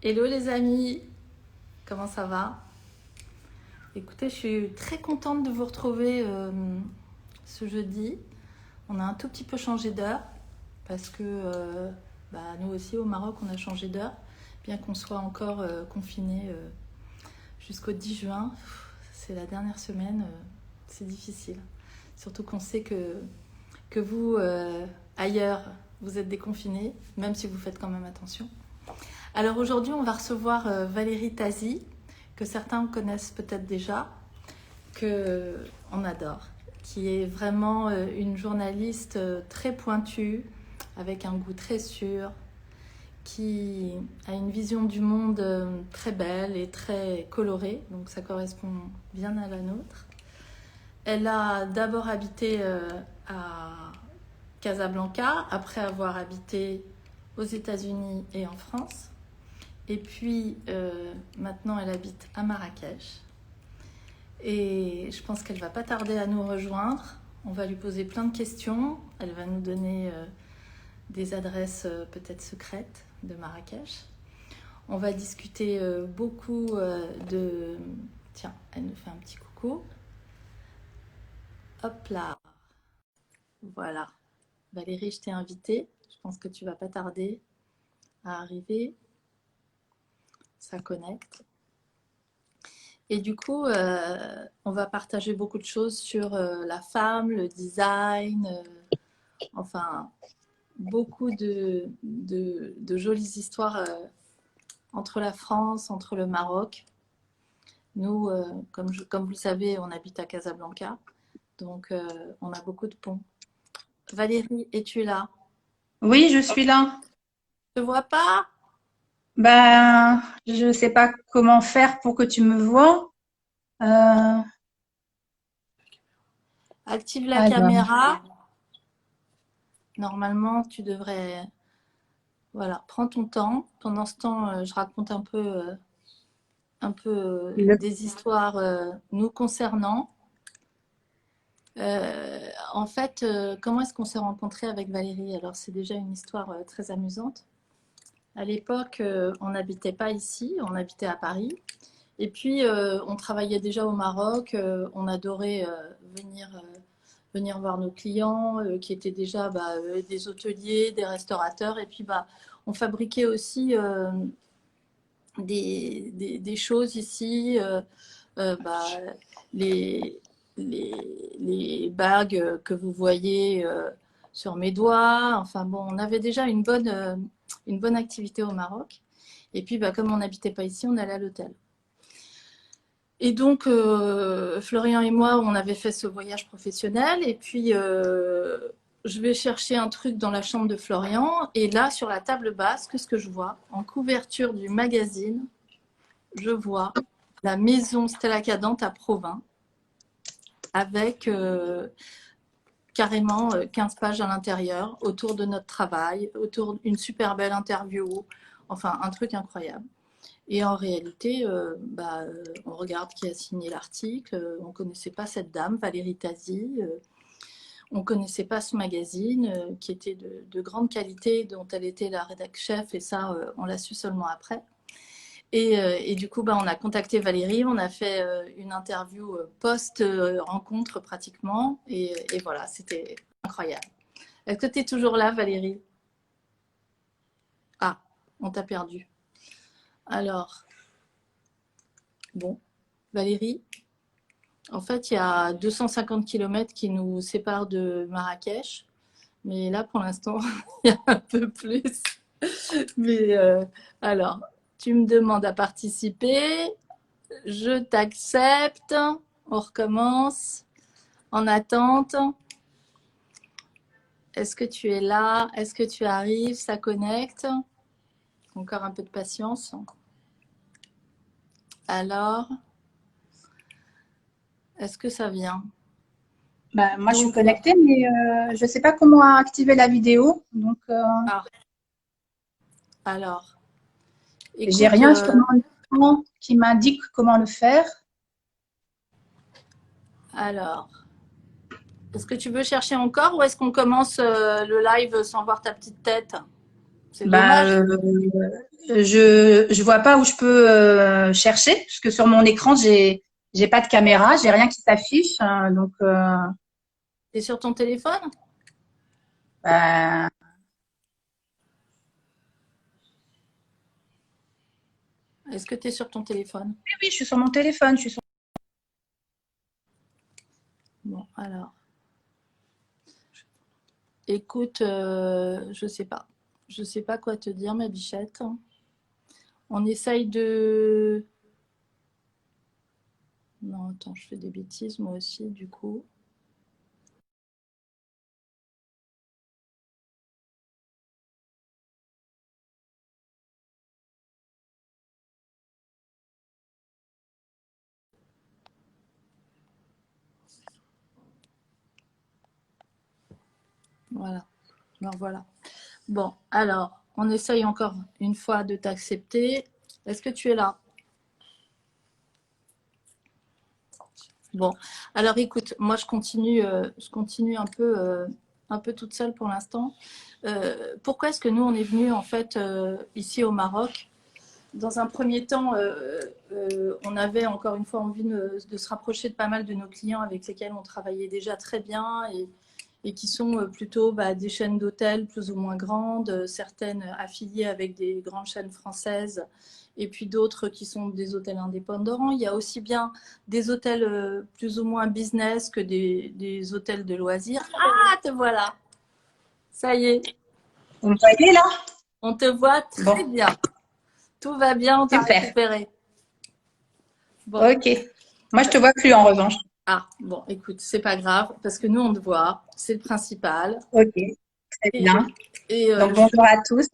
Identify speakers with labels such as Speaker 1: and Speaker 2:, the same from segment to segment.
Speaker 1: Hello les amis, comment ça va? Écoutez, je suis très contente de vous retrouver ce jeudi. On a un tout petit peu changé d'heure parce que nous aussi au Maroc on a changé d'heure, bien qu'on soit encore confiné jusqu'au 10 juin. C'est la dernière semaine, c'est difficile. Surtout qu'on sait que vous, ailleurs, vous êtes déconfinés, même si vous faites quand même attention. Alors aujourd'hui, on va recevoir Valérie Tazi, que certains connaissent peut-être déjà, que on adore, qui est vraiment une journaliste très pointue, avec un goût très sûr, qui a une vision du monde très belle et très colorée, donc ça correspond bien à la nôtre. Elle a d'abord habité à Casablanca, après avoir habité aux États-Unis et en France. Et puis maintenant, elle habite à Marrakech. Et je pense qu'elle ne va pas tarder à nous rejoindre. On va lui poser plein de questions. Elle va nous donner des adresses peut-être secrètes de Marrakech. On va discuter beaucoup de... Tiens, elle nous fait un petit coucou. Hop là. Voilà. Valérie, je t'ai invitée. Je pense que tu ne vas pas tarder à arriver. Ça connecte. Et du coup, on va partager beaucoup de choses sur la femme, le design, enfin, beaucoup de jolies histoires entre la France, entre le Maroc. Nous, comme vous le savez, on habite à Casablanca, donc on a beaucoup de ponts. Valérie, es-tu là?
Speaker 2: Oui, je suis là.
Speaker 1: Je ne te vois pas?
Speaker 2: Ben, je sais pas comment faire pour que tu me vois. Euh,
Speaker 1: Active la
Speaker 2: alors,
Speaker 1: caméra. Normalement, tu devrais... Voilà, prends ton temps. Pendant ce temps, je raconte un peu
Speaker 2: le-
Speaker 1: des histoires nous concernant. En fait, comment est-ce qu'on s'est rencontrés avec Valérie? Alors, c'est déjà une histoire très amusante. À l'époque, on n'habitait pas ici, on habitait à Paris. Et puis, on travaillait déjà au Maroc. On adorait venir voir nos clients qui étaient déjà des hôteliers, des restaurateurs. Et puis, on fabriquait aussi des choses ici. Les, les bagues que vous voyez sur mes doigts. Enfin bon, on avait déjà une bonne activité au Maroc. Et puis, comme on n'habitait pas ici, on allait à l'hôtel. Et donc, Florian et moi, on avait fait ce voyage professionnel. Et puis, je vais chercher un truc dans la chambre de Florian. Et là, sur la table basse, qu'est-ce que je vois? En couverture du magazine, je vois la maison Stella Cadente à Provins avec carrément 15 pages à l'intérieur autour de notre travail, autour d'une super belle interview, enfin un truc incroyable. Et en réalité, on regarde qui a signé l'article, on ne connaissait pas cette dame, Valérie Tazi, on ne connaissait pas ce magazine qui était de grande qualité, dont elle était la rédac chef, et ça, on l'a su seulement après. Et du coup, on a contacté Valérie, on a fait une interview post-rencontre pratiquement. Et voilà, c'était incroyable. Est-ce que tu es toujours là, Valérie? Ah, on t'a perdu. Alors, bon, Valérie, en fait, il y a 250 kilomètres qui nous séparent de Marrakech. Mais là, pour l'instant, il y a un peu plus. Mais alors, tu me demandes à participer. Je t'accepte. On recommence. En attente. Est-ce que tu es là? Est-ce que tu arrives? Ça connecte. Encore un peu de patience. Alors, est-ce que ça vient?
Speaker 2: ben, moi, je suis
Speaker 1: Donc,
Speaker 2: connectée, mais je sais pas comment activer la vidéo. Donc,
Speaker 1: ah, alors,
Speaker 2: j'ai
Speaker 1: écoute,
Speaker 2: rien sur mon écran qui m'indique comment le faire.
Speaker 1: alors, est-ce que tu veux chercher encore ou est-ce qu'on commence le live sans voir ta petite tête? C'est
Speaker 2: Bah,
Speaker 1: dommage.
Speaker 2: je vois pas où je peux chercher, parce que sur mon écran, j'ai pas de caméra, j'ai rien qui s'affiche. Donc,
Speaker 1: T'es sur ton téléphone?
Speaker 2: bah,
Speaker 1: Est-ce que tu es sur ton téléphone?
Speaker 2: oui, oui, je suis sur mon téléphone. Je suis sur...
Speaker 1: Bon, alors, écoute, je sais pas. Je sais pas quoi te dire, ma bichette. On essaye de... Non, attends, je fais des bêtises moi aussi, du coup. Voilà. Alors voilà. Bon, alors, on essaye encore une fois de t'accepter. Est-ce que tu es là? Bon, alors écoute, moi je continue un peu toute seule pour l'instant. Pourquoi est-ce que nous on est venu en fait ici au Maroc? Dans un premier temps, on avait encore une fois envie de se rapprocher de pas mal de nos clients avec lesquels on travaillait déjà très bien et qui sont plutôt des chaînes d'hôtels plus ou moins grandes, certaines affiliées avec des grandes chaînes françaises et puis d'autres qui sont des hôtels indépendants. Il y a aussi bien des hôtels plus ou moins business que des hôtels de loisirs. Ah, te voilà. Ça y est,
Speaker 2: Vous me voyez là?
Speaker 1: on te voit
Speaker 2: Bon,
Speaker 1: très bien. Tout va bien, on t'a
Speaker 2: super.
Speaker 1: récupéré. Bon,
Speaker 2: Ok. Moi, je te vois plus en revanche.
Speaker 1: ah, bon, écoute, c'est pas grave, parce que nous, on te voit, c'est le principal.
Speaker 2: Ok, très
Speaker 1: Et,
Speaker 2: bien.
Speaker 1: et,
Speaker 2: Donc, bonjour à tous.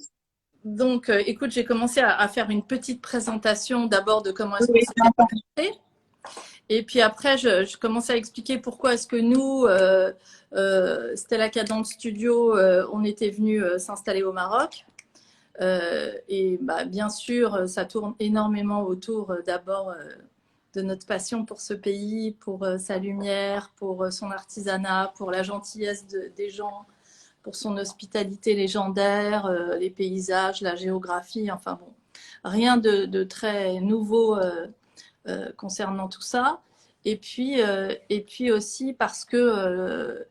Speaker 1: donc, écoute, j'ai commencé à faire une petite présentation d'abord de comment
Speaker 2: Oui,
Speaker 1: est-ce qu'on
Speaker 2: oui,
Speaker 1: s'était rencontrés. Et puis après, je commençais à expliquer pourquoi est-ce que nous, Stella Cadence Studio, on était venus s'installer au Maroc. Et bien sûr, ça tourne énormément autour d'abord de notre passion pour ce pays, pour sa lumière, pour son artisanat, pour la gentillesse des gens, pour son hospitalité légendaire, les paysages, la géographie, enfin bon, rien de très nouveau concernant tout ça. Et puis aussi parce que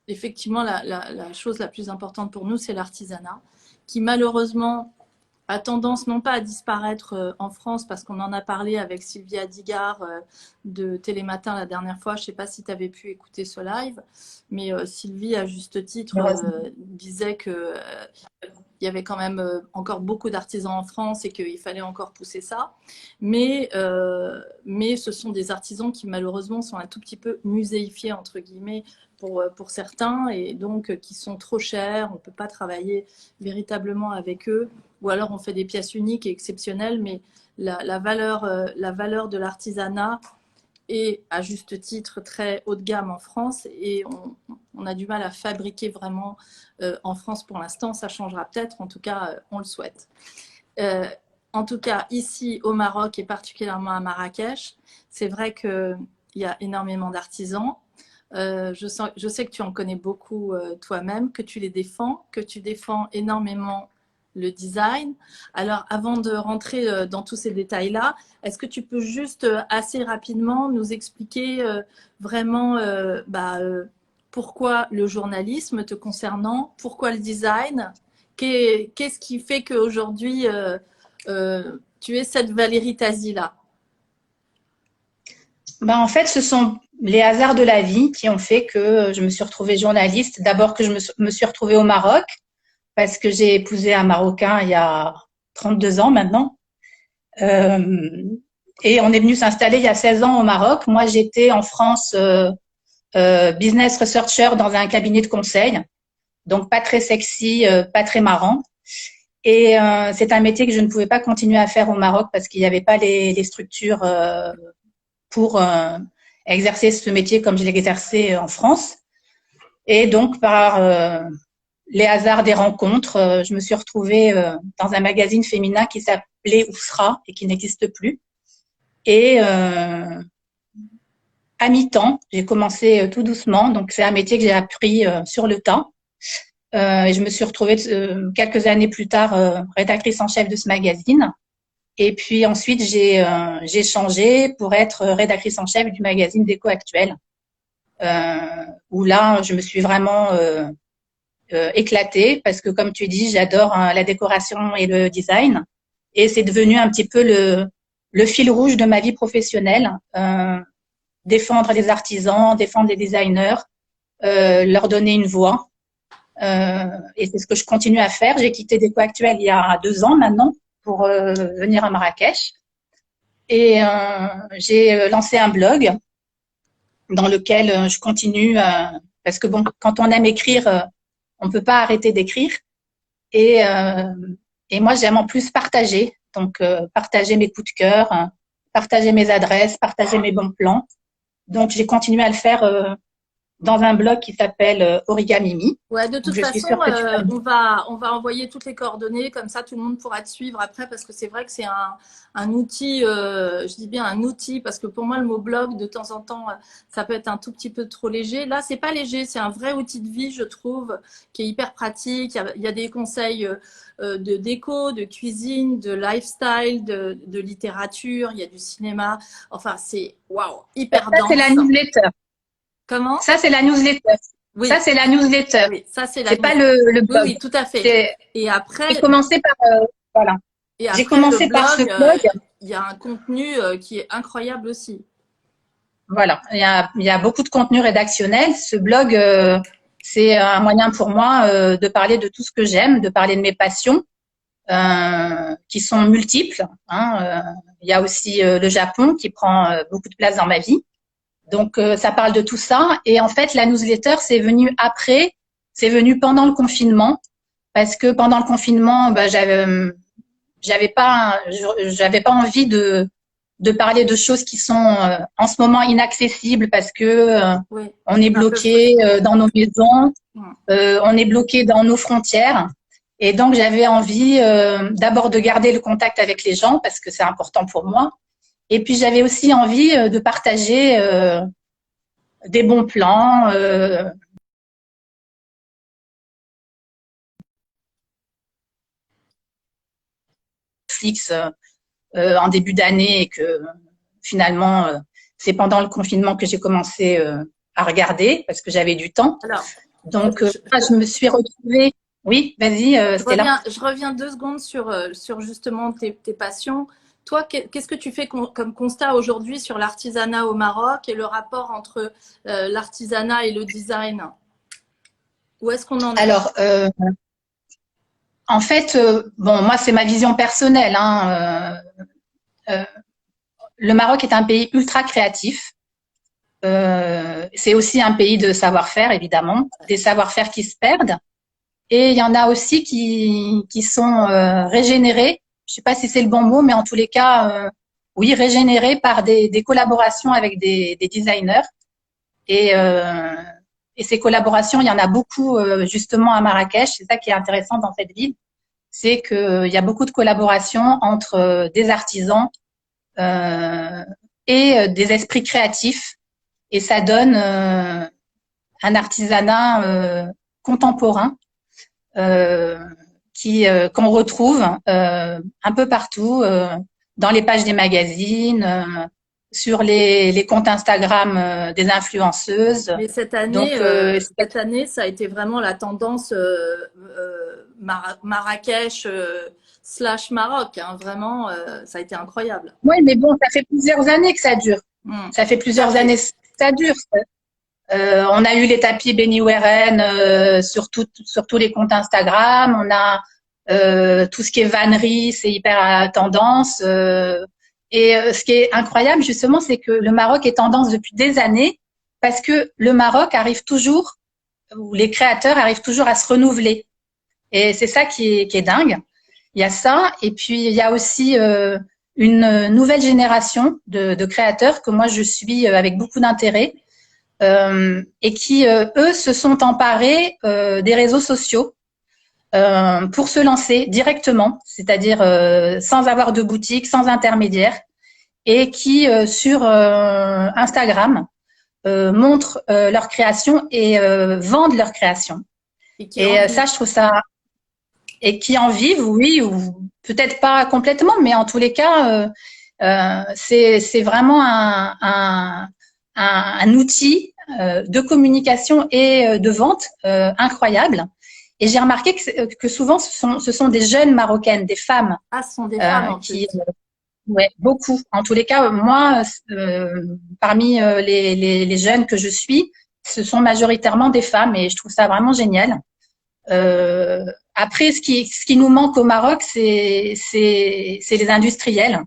Speaker 1: effectivement, la chose la plus importante pour nous, c'est l'artisanat, qui malheureusement a tendance non pas à disparaître en France, parce qu'on en a parlé avec Sylvia Digard de Télématin la dernière fois. Je ne sais pas si tu avais pu écouter ce live, mais Sylvie, à juste titre,
Speaker 2: heureusement.
Speaker 1: disait que il y avait quand même encore beaucoup d'artisans en France et qu'il fallait encore pousser ça. Mais ce sont des artisans qui malheureusement sont un tout petit peu muséifiés, entre guillemets, pour certains, et donc qui sont trop chers. On ne peut pas travailler véritablement avec eux. Ou alors on fait des pièces uniques et exceptionnelles, mais la valeur de l'artisanat est à juste titre très haut de gamme en France, et on a du mal à fabriquer vraiment en France pour l'instant. Ça changera peut-être, en tout cas on le souhaite. Euh, En tout cas, ici au Maroc et particulièrement à Marrakech, c'est vrai qu'il y a énormément d'artisans. Je sais que tu en connais beaucoup toi-même, que tu les défends, que tu défends énormément le design. Alors, avant de rentrer dans tous ces détails-là, est-ce que tu peux juste assez rapidement nous expliquer vraiment pourquoi le journalisme te concernant, pourquoi le design, qu'est-ce qui fait qu'aujourd'hui tu es cette Valérie Tazi-là?
Speaker 2: Ben, en fait, ce sont les hasards de la vie qui ont fait que je me suis retrouvée journaliste. D'abord que me suis retrouvée au Maroc parce que j'ai épousé un Marocain il y a 32 ans maintenant. Euh, et on est venu s'installer il y a 16 ans au Maroc. Moi, j'étais en France business researcher dans un cabinet de conseil. Donc, pas très sexy, pas très marrant. Et c'est un métier que je ne pouvais pas continuer à faire au Maroc parce qu'il n'y avait pas les structures pour exercer ce métier comme je l'ai exercé en France. Et donc, par les hasards des rencontres, je me suis retrouvée dans un magazine féminin qui s'appelait Ousra et qui n'existe plus. Et à mi-temps, j'ai commencé tout doucement. Donc, c'est un métier que j'ai appris sur le tas. Et je me suis retrouvée quelques années plus tard rédactrice en chef de ce magazine. Et puis ensuite, j'ai changé pour être rédactrice en chef du magazine Déco Actuel, où là, je me suis vraiment éclatée parce que, comme tu dis, j'adore la décoration et le design. Et c'est devenu un petit peu le fil rouge de ma vie professionnelle. Défendre les artisans, défendre les designers, leur donner une voix. Et c'est ce que je continue à faire. J'ai quitté Déco Actuel il y a 2 ans maintenant pour venir à Marrakech. Et j'ai lancé un blog dans lequel je continue, parce que bon, quand on aime écrire, on peut pas arrêter d'écrire. Et, et moi, j'aime en plus partager. Donc, partager mes coups de cœur, partager mes adresses, partager mes bons plans. Donc, j'ai continué à le faire dans un blog qui s'appelle Origamimi.
Speaker 1: Ouais, de
Speaker 2: Donc,
Speaker 1: toute
Speaker 2: je suis
Speaker 1: façon,
Speaker 2: sûre que tu vas...
Speaker 1: on va envoyer toutes les coordonnées, comme ça tout le monde pourra te suivre après, parce que c'est vrai que c'est un outil, je dis bien un outil, parce que pour moi, le mot blog, de temps en temps, ça peut être un tout petit peu trop léger. Là, c'est pas léger, c'est un vrai outil de vie, je trouve, qui est hyper pratique. Il y a des conseils de déco, de cuisine, de lifestyle, de littérature, il y a du cinéma. Enfin, c'est waouh, hyper
Speaker 2: Ça, c'est la
Speaker 1: dense.
Speaker 2: newsletter.
Speaker 1: Comment?
Speaker 2: Ça, c'est la newsletter.
Speaker 1: Oui.
Speaker 2: Ça, c'est la newsletter.
Speaker 1: Oui, ça c'est la
Speaker 2: C'est pas
Speaker 1: news.
Speaker 2: le
Speaker 1: Oui,
Speaker 2: blog.
Speaker 1: oui, tout à fait. Et
Speaker 2: J'ai
Speaker 1: après,
Speaker 2: commencé par voilà. J'ai
Speaker 1: le
Speaker 2: commencé par ce
Speaker 1: blog,
Speaker 2: blog.
Speaker 1: il y a un contenu qui est incroyable aussi.
Speaker 2: Voilà. Il y a beaucoup de contenu rédactionnel. Ce blog, c'est un moyen pour moi de parler de tout ce que j'aime, de parler de mes passions, qui sont multiples. Hein. Il y a aussi le Japon qui prend beaucoup de place dans ma vie. Donc, ça parle de tout ça. Et en fait, la newsletter, c'est venu après, c'est venu pendant le confinement, parce que pendant le confinement, bah, j'avais pas envie de parler de choses qui sont en ce moment inaccessibles parce que
Speaker 1: Oui,
Speaker 2: on est
Speaker 1: c'est un peu
Speaker 2: bloqué
Speaker 1: frustrant.
Speaker 2: dans nos maisons,
Speaker 1: Mm.
Speaker 2: on est bloqué dans nos frontières. Et donc, j'avais envie d'abord de garder le contact avec les gens parce que c'est important pour moi. Et puis, j'avais aussi envie de partager des bons plans. Netflix en début d'année et que finalement, c'est pendant le confinement que j'ai commencé à regarder parce que j'avais du temps.
Speaker 1: Alors,
Speaker 2: Donc, je me suis retrouvée. Oui, vas-y, Stella.
Speaker 1: je reviens 2 secondes sur justement tes passions. Toi, qu'est-ce que tu fais comme constat aujourd'hui sur l'artisanat au Maroc et le rapport entre l'artisanat et le design? Où est-ce qu'on en est?
Speaker 2: Alors, en fait, bon, moi, c'est ma vision personnelle. Hein, le Maroc est un pays ultra créatif. C'est aussi un pays de savoir-faire, évidemment, des savoir-faire qui se perdent. Et il y en a aussi qui sont régénérés. Je sais pas si c'est le bon mot, mais en tous les cas, oui, régénérés par des collaborations avec des designers. Et, euh, et ces collaborations, il y en a beaucoup justement à Marrakech. C'est ça qui est intéressant dans cette ville, c'est qu'il y a beaucoup de collaborations entre des artisans et des esprits créatifs. Et ça donne un artisanat contemporain qu'on retrouve un peu partout dans les pages des magazines, sur les comptes Instagram des influenceuses.
Speaker 1: Mais
Speaker 2: Donc,
Speaker 1: cette année, ça a été vraiment la tendance Marrakech slash Maroc. Hein, vraiment, ça a été incroyable.
Speaker 2: oui, mais bon, ça fait plusieurs années que ça dure. Ça fait
Speaker 1: Tout à
Speaker 2: plusieurs
Speaker 1: fait.
Speaker 2: années que ça dure. On a eu les tapis Benny Warren sur tous les comptes Instagram. On a tout ce qui est vannerie, c'est hyper à tendance. Ce qui est incroyable, justement, c'est que le Maroc est tendance depuis des années parce que le Maroc arrive toujours, ou les créateurs arrivent toujours à se renouveler. Et c'est ça qui est dingue. Il y a ça. Et puis, il y a aussi une nouvelle génération de créateurs que moi, je suis avec beaucoup d'intérêt. Et qui, eux, se sont emparés des réseaux sociaux pour se lancer directement, c'est-à-dire sans avoir de boutique, sans intermédiaire, et qui, sur Instagram, montrent leur création et vendent leur création.
Speaker 1: Et qui en
Speaker 2: Et
Speaker 1: vivent.
Speaker 2: ça, je trouve ça… Et qui en vivent, oui, ou peut-être pas complètement, mais en tous les cas, c'est vraiment un outil de communication et de vente incroyable. Et j'ai remarqué que souvent, ce sont des jeunes Marocaines, des femmes
Speaker 1: Ah, ce sont des femmes en
Speaker 2: qui…
Speaker 1: plus.
Speaker 2: Ouais, beaucoup. En tous les cas, moi, parmi les jeunes que je suis, ce sont majoritairement des femmes et je trouve ça vraiment génial. Euh, Après, ce qui nous manque au Maroc, c'est les industriels.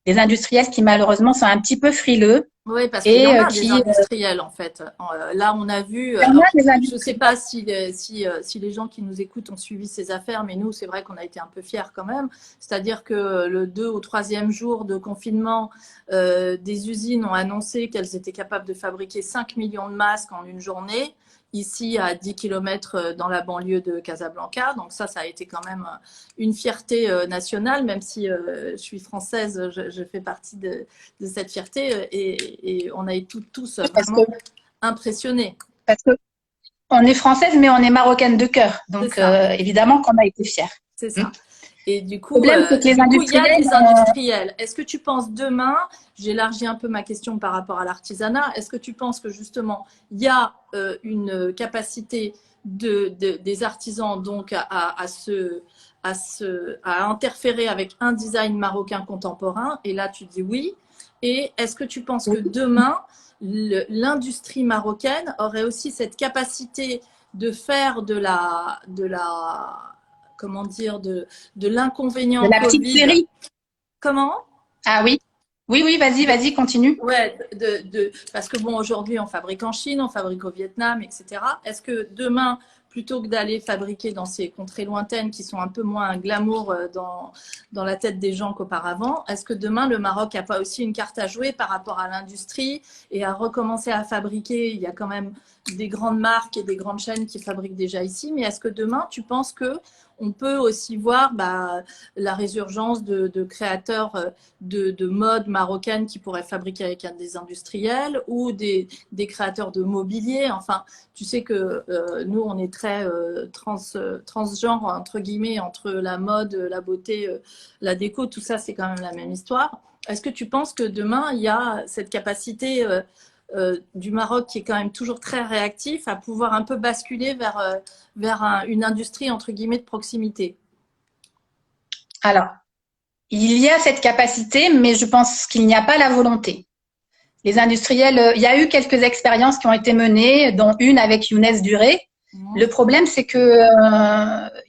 Speaker 2: Les industriels qui malheureusement sont un petit peu frileux
Speaker 1: Oui, parce qu'il y
Speaker 2: et
Speaker 1: en a des
Speaker 2: qui…
Speaker 1: industriels en fait. Là, on a vu.
Speaker 2: il y en a
Speaker 1: Alors,
Speaker 2: des
Speaker 1: je ne sais
Speaker 2: industriels.
Speaker 1: pas si les gens qui nous écoutent ont suivi ces affaires, mais nous, c'est vrai qu'on a été un peu fiers quand même. C'est-à-dire que le 2 ou 3e jour de confinement, des usines ont annoncé qu'elles étaient capables de fabriquer 5 millions de masques en une journée, ici à 10 kilomètres dans la banlieue de Casablanca. Donc ça a été quand même une fierté nationale, même si je suis française, je fais partie de cette fierté et on a été tous
Speaker 2: Parce que,
Speaker 1: vraiment impressionnés.
Speaker 2: parce que on est française, mais on est marocaine de cœur.
Speaker 1: C'est
Speaker 2: Donc,
Speaker 1: ça,
Speaker 2: évidemment qu'on a été fiers.
Speaker 1: c'est
Speaker 2: Le
Speaker 1: ça. Et du coup,
Speaker 2: problème, c'est que les
Speaker 1: il y a
Speaker 2: industriels…
Speaker 1: des industriels. Est-ce que tu penses demain, j'élargis un peu ma question par rapport à l'artisanat, est-ce que tu penses que justement, il y a une capacité des artisans donc à interférer avec un design marocain contemporain? Et là, tu dis oui. Et est-ce que tu penses que demain, l'industrie marocaine aurait aussi cette capacité de faire comment dire, de
Speaker 2: de
Speaker 1: l'inconvénient
Speaker 2: la petite
Speaker 1: Covid?
Speaker 2: série.
Speaker 1: Comment?
Speaker 2: Ah oui, oui, oui, vas-y, continue.
Speaker 1: Ouais, parce que bon, aujourd'hui, on fabrique en Chine, on fabrique au Vietnam, etc. Est-ce que demain, plutôt que d'aller fabriquer dans ces contrées lointaines qui sont un peu moins glamour dans la tête des gens qu'auparavant, est-ce que demain, le Maroc n'a pas aussi une carte à jouer par rapport à l'industrie et à recommencer à fabriquer? Il y a quand même des grandes marques et des grandes chaînes qui fabriquent déjà ici, mais est-ce que demain, tu penses que on peut aussi voir la résurgence de créateurs de mode marocaine qui pourraient fabriquer avec des industriels ou des créateurs de mobilier. Enfin, tu sais que nous, on est très transgenre, entre guillemets, entre la mode, la beauté, la déco, tout ça, c'est quand même la même histoire. Est-ce que tu penses que demain, il y a cette capacité du Maroc qui est quand même toujours très réactif à pouvoir un peu basculer vers une industrie, entre guillemets, de proximité?
Speaker 2: Alors, il y a cette capacité, mais je pense qu'il n'y a pas la volonté. Les industriels, il y a eu quelques expériences qui ont été menées, dont une avec Younes Duré. Le problème, c'est que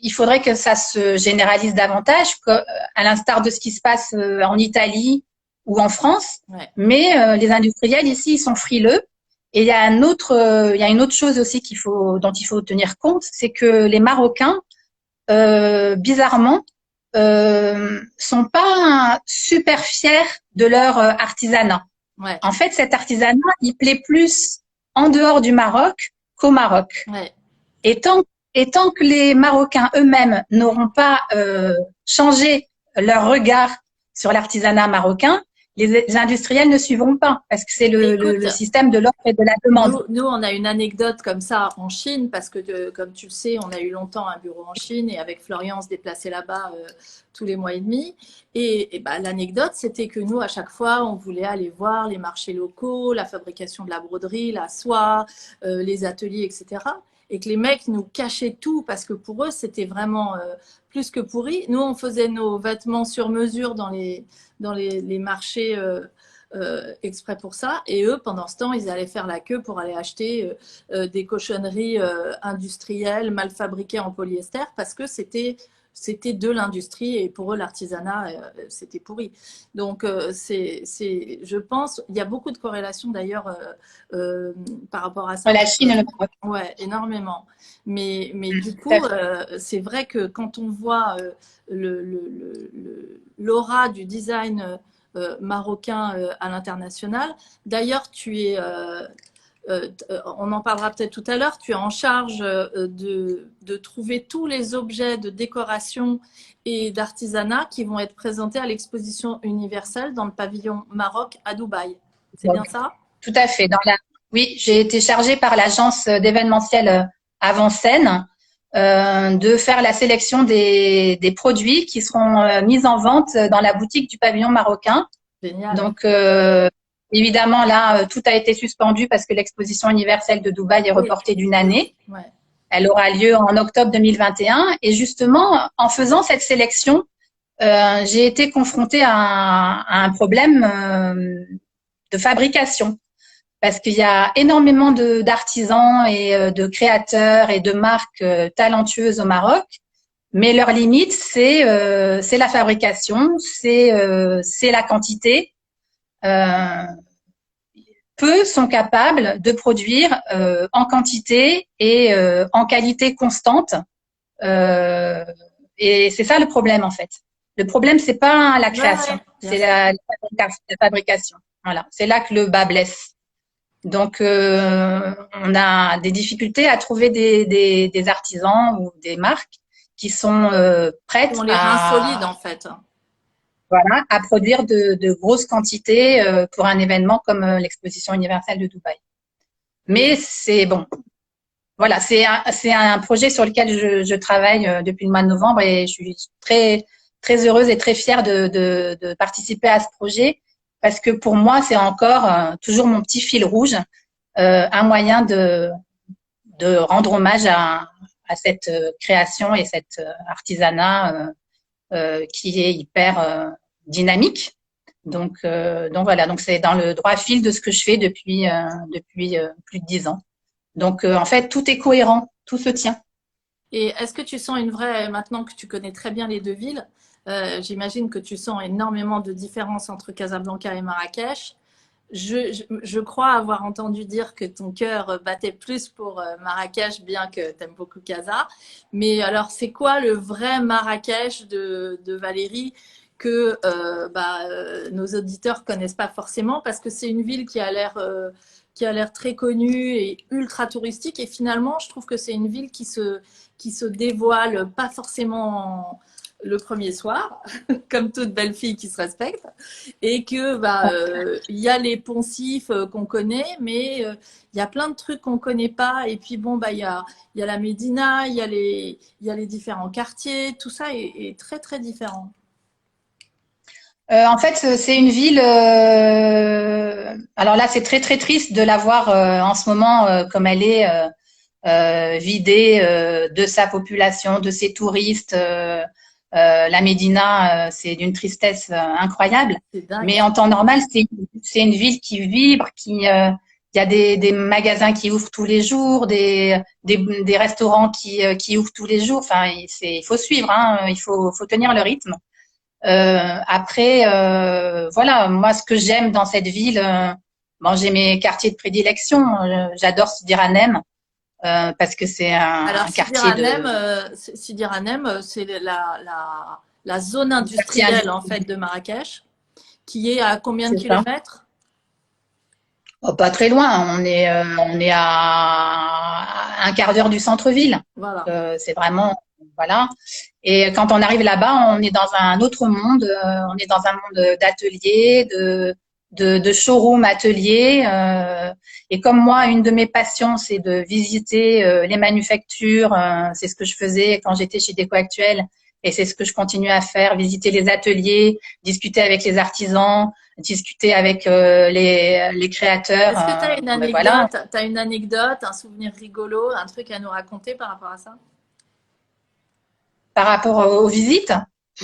Speaker 2: il faudrait que ça se généralise davantage, à l'instar de ce qui se passe en Italie ou en France.
Speaker 1: Ouais.
Speaker 2: Mais les industriels ici, ils sont frileux. Et il y a il y a une autre chose aussi dont il faut tenir compte, c'est que les Marocains, bizarrement, sont pas super fiers de leur artisanat.
Speaker 1: Ouais.
Speaker 2: En fait, cet artisanat, il plaît plus en dehors du Maroc qu'au Maroc.
Speaker 1: Ouais.
Speaker 2: Et tant que les Marocains eux-mêmes n'auront pas changé leur regard sur l'artisanat marocain, les industriels ne suivront pas parce que c'est le système de l'offre et de la demande.
Speaker 1: Nous, on a une anecdote comme ça en Chine parce que, comme tu le sais, on a eu longtemps un bureau en Chine et avec Florian, on se déplaçait là-bas tous les mois et demi. Et l'anecdote, c'était que nous, à chaque fois, on voulait aller voir les marchés locaux, la fabrication de la broderie, la soie, les ateliers, etc. Et que les mecs nous cachaient tout parce que pour eux, c'était vraiment plus que pourri. Nous, on faisait nos vêtements sur mesure dans les marchés exprès pour ça. Et eux, pendant ce temps, ils allaient faire la queue pour aller acheter des cochonneries industrielles mal fabriquées en polyester parce que c'était de l'industrie et pour eux l'artisanat c'était pourri. Donc je pense il y a beaucoup de corrélations d'ailleurs par rapport à ça.
Speaker 2: La Chine et le Maroc.
Speaker 1: Ouais, énormément. Mais du
Speaker 2: Tout à
Speaker 1: coup,
Speaker 2: fait.
Speaker 1: c'est vrai que quand on voit l'aura du design marocain à l'international, d'ailleurs, on en parlera peut-être tout à l'heure, tu es en charge de trouver tous les objets de décoration et d'artisanat qui vont être présentés à l'exposition universelle dans le pavillon Maroc à Dubaï. C'est bien ça?
Speaker 2: Tout à fait. Oui, j'ai été chargée par l'agence d'événementiel Avant-Scène de faire la sélection des produits qui seront mis en vente dans la boutique du pavillon marocain.
Speaker 1: Génial.
Speaker 2: Donc, évidemment, là, tout a été suspendu parce que l'exposition universelle de Dubaï est reportée d'une année.
Speaker 1: Ouais.
Speaker 2: Elle aura lieu en octobre 2021. Et justement, en faisant cette sélection, j'ai été confrontée à un problème de fabrication. Parce qu'il y a énormément d'artisans et de créateurs et de marques talentueuses au Maroc. Mais leur limite, c'est la fabrication, c'est la quantité. Peu sont capables de produire en quantité et en qualité constante. Et c'est ça le problème en fait. Le problème, c'est pas la création, c'est la fabrication. Voilà, c'est là que le bas blesse. Donc, on a des difficultés à trouver des artisans ou des marques qui sont prêtes
Speaker 1: On les reins solides en fait.
Speaker 2: Voilà, à produire de grosses quantités pour un événement comme l'exposition universelle de Dubaï. Mais c'est bon. Voilà, c'est un projet sur lequel je travaille depuis le mois de novembre et je suis très, très heureuse et très fière de participer à ce projet parce que pour moi, c'est encore toujours mon petit fil rouge, un moyen de rendre hommage à cette création et cet artisanat qui est hyper dynamique. Donc voilà, donc c'est dans le droit fil de ce que je fais depuis plus de 10 ans. Donc en fait, tout est cohérent, tout se tient.
Speaker 1: Et est-ce que tu sens une vraie, maintenant que tu connais très bien les deux villes, j'imagine que tu sens énormément de différences entre Casablanca et Marrakech. Je crois avoir entendu dire que ton cœur battait plus pour Marrakech, bien que tu aimes beaucoup Casa. Mais alors, c'est quoi le vrai Marrakech de Valérie que nos auditeurs connaissent pas forcément parce que c'est une ville qui a l'air très connue et ultra touristique. Et finalement, je trouve que c'est une ville qui se dévoile pas forcément le premier soir, comme toute belle fille qui se respecte, et que il y a les poncifs qu'on connaît, mais il y a plein de trucs qu'on connaît pas. Et puis bon, il y a la Médina, il y a les différents quartiers, tout ça est très très différent.
Speaker 2: En fait, c'est une ville. Alors là, c'est très très triste de la voir en ce moment comme elle est vidée de sa population, de ses touristes. La Médina, c'est d'une tristesse incroyable.
Speaker 1: C'est dingue.
Speaker 2: Mais en temps normal, c'est une ville qui vibre, il y a des magasins qui ouvrent tous les jours, des restaurants qui ouvrent tous les jours. Enfin, il faut suivre, hein, il faut tenir le rythme. Après, voilà, moi, ce que j'aime dans cette ville, bon, j'ai mes quartiers de prédilection. J'adore Sidi Hanem parce que c'est un quartier
Speaker 1: Sidi Hanem, c'est la zone industrielle en fait de Marrakech, qui est à combien de kilomètres?
Speaker 2: Oh, pas très loin. On est à un quart d'heure du centre-ville.
Speaker 1: Voilà.
Speaker 2: C'est vraiment voilà. Et quand on arrive là-bas, on est dans un autre monde. On est dans un monde d'ateliers, de showroom ateliers. Et comme moi, une de mes passions, c'est de visiter les manufactures. C'est ce que je faisais quand j'étais chez Déco Actuel. Et c'est ce que je continue à faire, visiter les ateliers, discuter avec les artisans, discuter avec les créateurs.
Speaker 1: Est-ce que tu as une anecdote,
Speaker 2: voilà.
Speaker 1: t'as une anecdote, un souvenir rigolo, un truc à nous raconter par rapport à ça?
Speaker 2: Par rapport aux visites?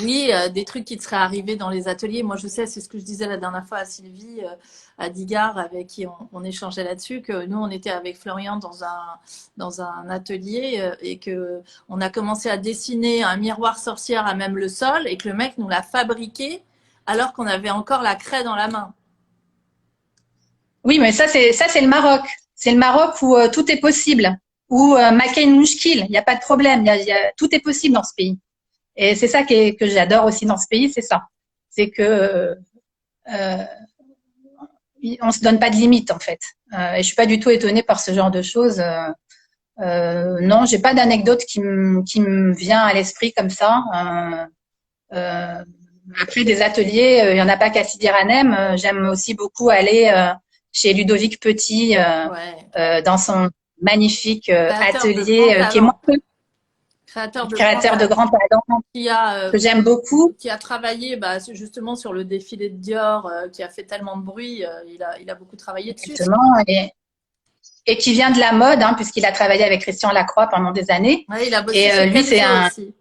Speaker 1: Oui, des trucs qui te seraient arrivés dans les ateliers. Moi, je sais, c'est ce que je disais la dernière fois à Sylvie, à Digard, avec qui on échangeait là-dessus, que nous, on était avec Florian dans un atelier et que on a commencé à dessiner un miroir sorcière à même le sol et que le mec nous l'a fabriqué alors qu'on avait encore la craie dans la main.
Speaker 2: Oui, mais ça, c'est le Maroc. C'est le Maroc où tout est possible. Où Maken Mouchkil, il n'y a pas de problème. Tout est possible dans ce pays. Et c'est ça que j'adore aussi dans ce pays, c'est ça. C'est que on se donne pas de limite en fait. Et je suis pas du tout étonnée par ce genre de choses. Non, j'ai pas d'anecdote qui me vient à l'esprit comme ça. Après des ateliers, il y en a pas qu'à Sidi Hanem. J'aime aussi beaucoup aller chez Ludovic Petit dans son magnifique atelier qui est moins connu.
Speaker 1: Créateur de grand
Speaker 2: créateur de
Speaker 1: talent.
Speaker 2: grands talents
Speaker 1: Qui a,
Speaker 2: que j'aime beaucoup.
Speaker 1: qui a travaillé justement sur le défilé de Dior, qui a fait tellement de bruit. Il a beaucoup travaillé dessus.
Speaker 2: Exactement. Et qui vient de la mode, hein, puisqu'il a travaillé avec Christian Lacroix pendant des années.
Speaker 1: Ouais, il a bossé
Speaker 2: Et
Speaker 1: chez
Speaker 2: lui, c'est
Speaker 1: Kenzo
Speaker 2: un
Speaker 1: aussi.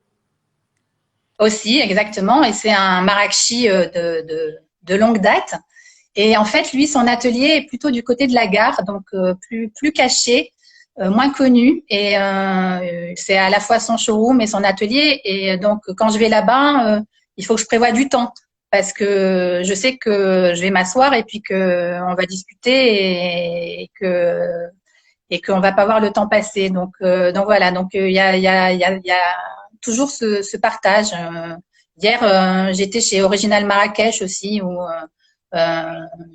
Speaker 2: aussi, exactement. Et c'est un Marrakchi de longue date. Et en fait, lui, son atelier est plutôt du côté de la gare, donc plus caché, moins connu. Et c'est à la fois son showroom et son atelier. Et donc, quand je vais là-bas, il faut que je prévoie du temps parce que je sais que je vais m'asseoir et puis que on va discuter et qu'on va pas voir le temps passer. Donc voilà. Donc il y a toujours ce partage. Hier, j'étais chez Original Marrakech aussi où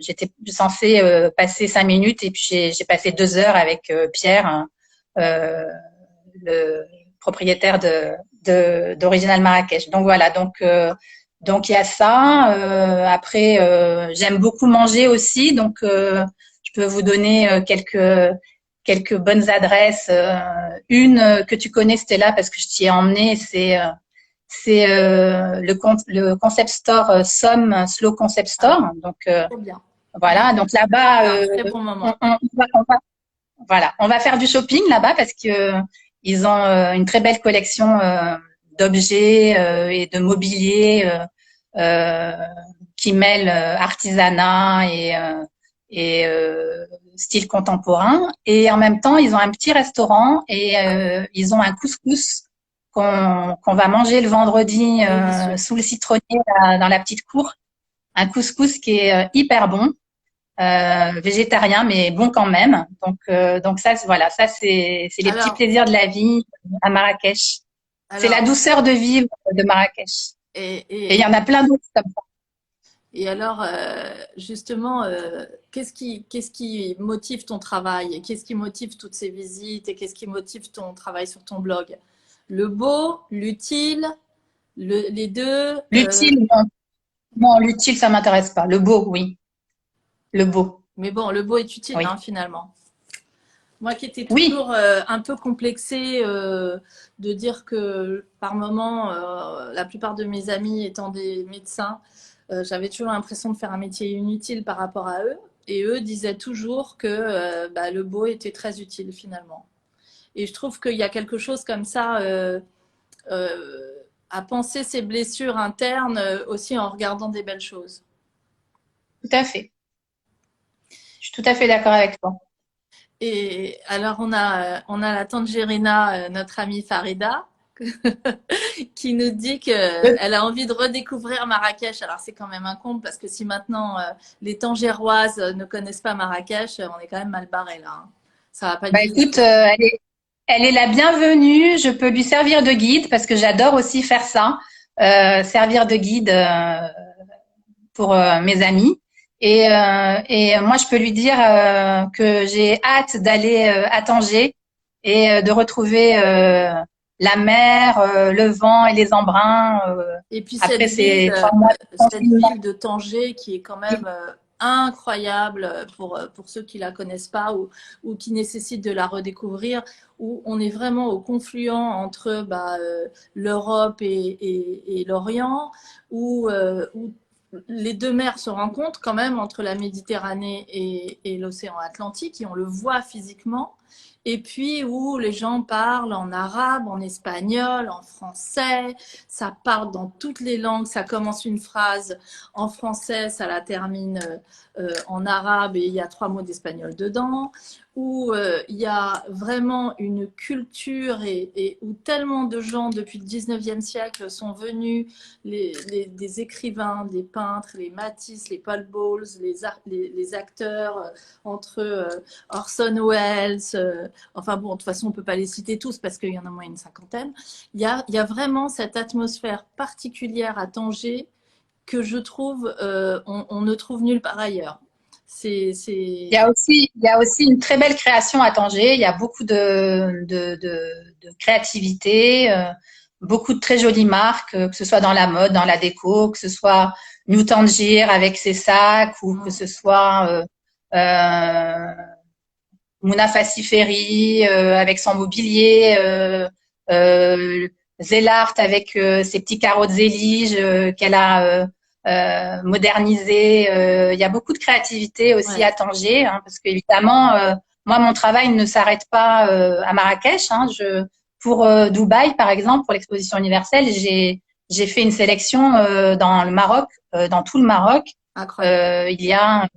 Speaker 2: j'étais censée passer 5 minutes et puis j'ai passé 2 heures avec Pierre, le propriétaire d'Original Marrakech. Donc voilà, donc il y a ça. Après, j'aime beaucoup manger aussi, donc je peux vous donner quelques bonnes adresses. Une que tu connais, Stella, parce que je t'y ai emmené, c'est le concept store Somme Slow Concept
Speaker 1: Ah,
Speaker 2: Store. Donc
Speaker 1: trop bien.
Speaker 2: voilà, donc
Speaker 1: C'est
Speaker 2: là-bas,
Speaker 1: un très bon moment.
Speaker 2: voilà, on va faire du shopping là-bas parce que ils ont une très belle collection d'objets et de mobilier euh, qui mêlent artisanat et style contemporain. Et en même temps, ils ont un petit restaurant et ils ont un couscous qu'on va manger le vendredi
Speaker 1: Délicieux.
Speaker 2: sous le citronnier dans la petite cour. Un couscous qui est hyper bon, végétarien mais bon quand même. Donc ça, voilà, ça c'est les petits
Speaker 1: Alors,
Speaker 2: plaisirs de la vie à Marrakech. C'est la
Speaker 1: alors,
Speaker 2: douceur de vivre de Marrakech.
Speaker 1: et,
Speaker 2: Et il y
Speaker 1: et,
Speaker 2: en a plein d'autres comme ça.
Speaker 1: et alors, justement, qu'est-ce qui motive ton travail? Qu'est-ce qui motive toutes ces visites? Et qu'est-ce qui motive ton travail sur ton blog? Le beau, l'utile, les deux.
Speaker 2: L'utile, non, non, l'utile, ça m'intéresse pas. Le beau, oui. Le beau,
Speaker 1: Mais bon, le beau est utile, hein,
Speaker 2: oui.
Speaker 1: finalement. Moi qui étais
Speaker 2: Oui,
Speaker 1: toujours un peu complexée de dire que par moment, la plupart de mes amis étant des médecins, j'avais toujours l'impression de faire un métier inutile par rapport à eux. Et eux disaient toujours que le beau était très utile finalement. Et je trouve qu'il y a quelque chose comme ça euh, à penser ses blessures internes aussi en regardant des belles choses.
Speaker 2: tout à fait. Je suis tout à fait d'accord avec toi.
Speaker 1: Et alors on a la tante Gérina, notre amie Farida, qui nous dit qu'elle a envie de redécouvrir Marrakech. Alors c'est quand même un comble parce que si maintenant les Tangéroises ne connaissent pas Marrakech, on est quand même mal barré là, hein. Ça va pas
Speaker 2: Bah
Speaker 1: du tout.
Speaker 2: écoute, elle est la bienvenue. Je peux lui servir de guide parce que j'adore aussi faire ça, servir de guide pour mes amis. Et moi, je peux lui dire que j'ai hâte d'aller à Tanger et de retrouver la mer, le vent et les embruns
Speaker 1: Et puis
Speaker 2: après ces 3 mois de
Speaker 1: cette
Speaker 2: confinement.
Speaker 1: ville de Tanger qui est quand même incroyable pour ceux qui la connaissent pas ou qui nécessitent de la redécouvrir, où on est vraiment au confluent entre l'Europe et l'Orient, où les deux mers se rencontrent quand même entre la Méditerranée et l'océan Atlantique, et on le voit physiquement. Et puis où les gens parlent en arabe, en espagnol, en français, ça parle dans toutes les langues, ça commence une phrase en français, ça la termine en arabe et il y a 3 mots d'espagnol dedans, où il y a vraiment une culture et où tellement de gens depuis le 19e siècle sont venus, des écrivains, des peintres, les Matisse, les Paul Bowles, les acteurs, entre Orson Welles, enfin bon, de toute façon on ne peut pas les citer tous parce qu'il y en a moins une cinquantaine. Il y a vraiment cette atmosphère particulière à Tanger que je trouve on ne trouve nulle part ailleurs. C'est.
Speaker 2: Il y a aussi une très belle création à Tanger. Il y a beaucoup de créativité, beaucoup de très jolies marques, que ce soit dans la mode, dans la déco, que ce soit New Tangier avec ses sacs ou que ce soit Mouna Fassiferi avec son mobilier. Zellart avec ses petits carreaux de zélige qu'elle a modernisé. Il y a beaucoup de créativité aussi
Speaker 1: Ouais.
Speaker 2: à Tanger, hein, parce qu'évidemment, moi, mon travail ne s'arrête pas à Marrakech. Hein. Pour Dubaï, par exemple, pour l'exposition universelle, j'ai fait une sélection dans le Maroc, dans tout le Maroc.
Speaker 1: Incroyable.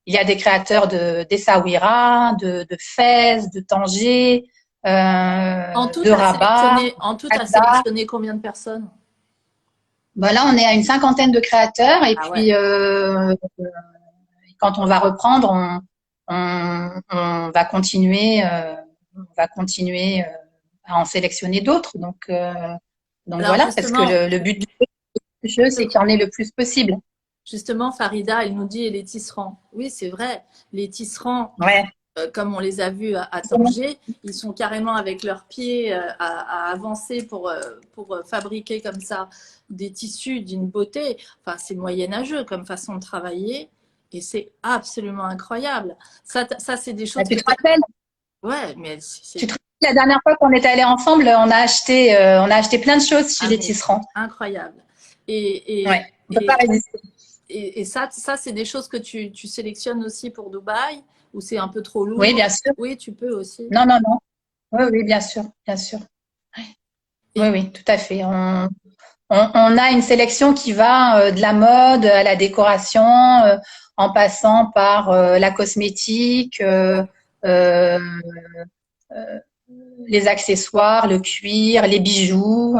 Speaker 2: Il y a des créateurs d'Essaouira, de Fès, de Tanger, de Rabat,
Speaker 1: En tout, t'as
Speaker 2: Casa.
Speaker 1: sélectionné combien de personnes?
Speaker 2: Ben là, on est à une cinquantaine de créateurs et
Speaker 1: Ah ouais.
Speaker 2: puis quand on va reprendre, on va continuer à en sélectionner d'autres. Donc
Speaker 1: Alors
Speaker 2: voilà, parce que
Speaker 1: justement,
Speaker 2: le but du jeu, c'est qu'il y en ait le plus possible.
Speaker 1: justement, Farida, il nous dit et les tisserands. Oui, c'est vrai. Les tisserands,
Speaker 2: Ouais.
Speaker 1: comme on les a vus à Tanger, ils sont carrément avec leurs pieds à avancer pour fabriquer comme ça des tissus d'une beauté. Enfin, c'est moyenâgeux comme façon de travailler et c'est absolument incroyable. Ça c'est des
Speaker 2: Ah,
Speaker 1: choses
Speaker 2: tu
Speaker 1: que
Speaker 2: te rappelles,
Speaker 1: ouais, mais
Speaker 2: tu te rappelles la dernière fois qu'on est allés ensemble, on a acheté plein de choses chez
Speaker 1: ah,
Speaker 2: les
Speaker 1: mais
Speaker 2: tisserands.
Speaker 1: incroyable. Et, et,
Speaker 2: Ouais, on peut pas
Speaker 1: et,
Speaker 2: résister.
Speaker 1: et ça c'est des choses que tu sélectionnes aussi pour Dubaï ou c'est un peu trop
Speaker 2: Oui,
Speaker 1: lourd.
Speaker 2: bien sûr.
Speaker 1: Oui, tu peux aussi.
Speaker 2: Non, non, non. Oui, oui, bien sûr, bien sûr. Oui,
Speaker 1: Et
Speaker 2: oui, tout à fait. On a une sélection qui va de la mode à la décoration, en passant par la cosmétique, euh, euh, les accessoires, le cuir, les bijoux.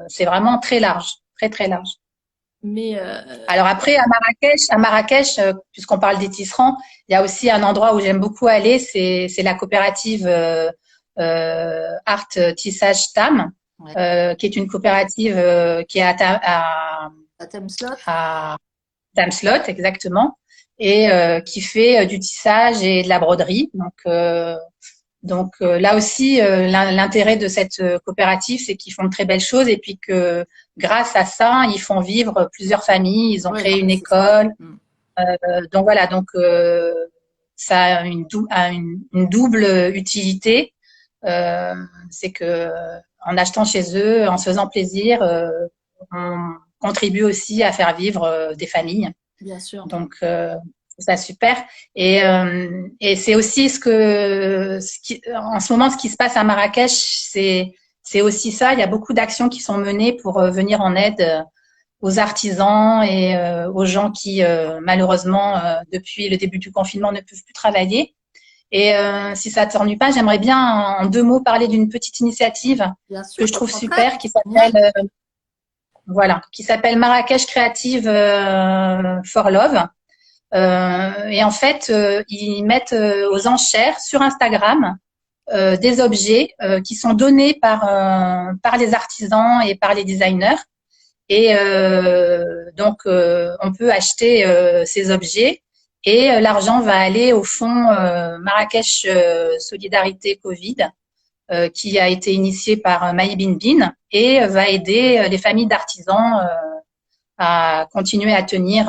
Speaker 2: C'est vraiment très large, très très large.
Speaker 1: mais
Speaker 2: Alors après, à Marrakech, puisqu'on parle des tisserands, il y a aussi un endroit où j'aime beaucoup aller, c'est la coopérative Art Tissage Tam,
Speaker 1: ouais,
Speaker 2: qui est une coopérative qui est
Speaker 1: à thème slot.
Speaker 2: à Tamslot, exactement, et qui fait du tissage et de la broderie. Donc là aussi, l'intérêt de cette coopérative, c'est qu'ils font de très belles choses et puis que grâce à ça, ils font vivre plusieurs familles. Ils ont
Speaker 1: Oui, non,
Speaker 2: créé
Speaker 1: mais
Speaker 2: une
Speaker 1: c'est ça.
Speaker 2: école.
Speaker 1: Mm.
Speaker 2: Donc voilà, ça a une double utilité. Euh, c'est que en achetant chez eux, en se faisant plaisir, on contribue aussi à faire vivre des familles.
Speaker 1: Bien sûr.
Speaker 2: Donc c'est ça super. Et c'est aussi en ce moment, ce qui se passe à Marrakech, c'est aussi ça. Il y a beaucoup d'actions qui sont menées pour venir en aide aux artisans et aux gens qui, malheureusement, depuis le début du confinement, ne peuvent plus travailler. Et si ça ne t'ennuie pas, j'aimerais bien, en deux mots, parler d'une petite initiative
Speaker 1: Bien
Speaker 2: que
Speaker 1: sûr,
Speaker 2: je
Speaker 1: au
Speaker 2: trouve
Speaker 1: contraire.
Speaker 2: super,
Speaker 1: Génial.
Speaker 2: qui s'appelle Marrakech Creative for Love. Et en fait, ils mettent aux enchères sur Instagram des objets qui sont donnés par les artisans et par les designers. Et on peut acheter ces objets et l'argent va aller au fonds Marrakech Solidarité Covid, qui a été initié par Maï Bin Bin et va aider les familles d'artisans à continuer à tenir